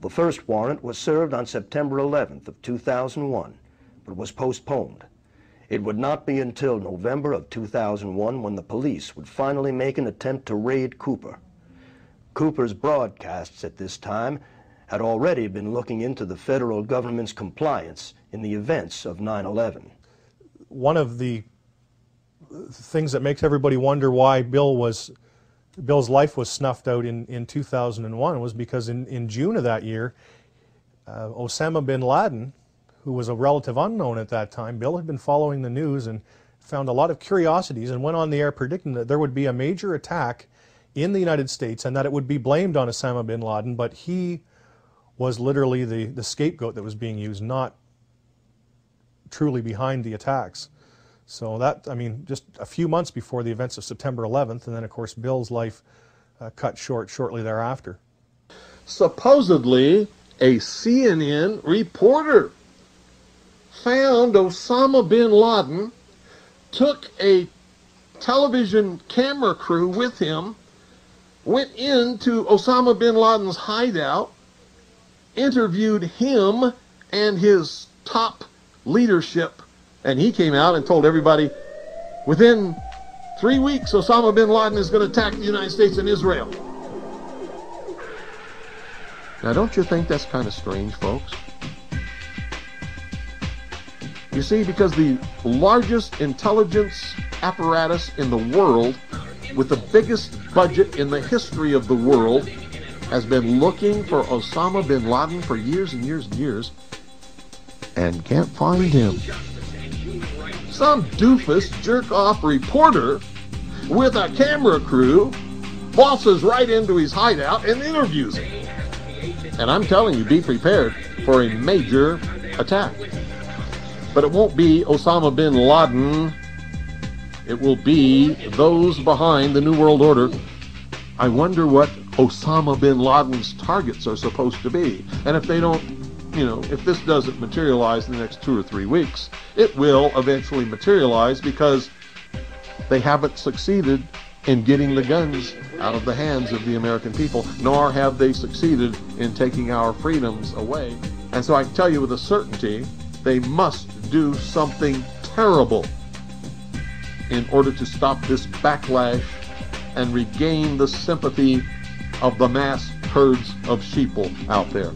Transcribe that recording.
The first warrant was served on September 11th of 2001, but was postponed. It would not be until November of 2001 when the police would finally make an attempt to raid Cooper. Cooper's broadcasts at this time had already been looking into the federal government's compliance in the events of 9/11. One of the things that makes everybody wonder why Bill's life was snuffed out in 2001 was because in June of that year, Osama bin Laden, who was a relative unknown at that time, Bill had been following the news and found a lot of curiosities and went on the air predicting that there would be a major attack in the United States and that it would be blamed on Osama bin Laden, but he was literally the scapegoat that was being used, not truly behind the attacks. So that, I mean, just a few months before the events of September 11th, and then of course Bill's life cut short shortly thereafter. Supposedly, a CNN reporter found Osama bin Laden, took a television camera crew with him, went into Osama bin Laden's hideout, interviewed him and his top leadership, and he came out and told everybody, within 3 weeks, Osama bin Laden is going to attack the United States and Israel. Now, don't you think that's kind of strange, folks? You see, because the largest intelligence apparatus in the world, with the biggest budget in the history of the world, has been looking for Osama bin Laden for years and years and years, and can't find him. Some doofus jerk-off reporter with a camera crew bosses right into his hideout and interviews him. And I'm telling you, be prepared for a major attack. But it won't be Osama bin Laden. It will be those behind the New World Order. I wonder what Osama bin Laden's targets are supposed to be. And if they don't, if this doesn't materialize in the next 2 or 3 weeks, it will eventually materialize because they haven't succeeded in getting the guns out of the hands of the American people, nor have they succeeded in taking our freedoms away. And so I can tell you with a certainty, they must do something terrible in order to stop this backlash and regain the sympathy of the mass herds of sheeple out there.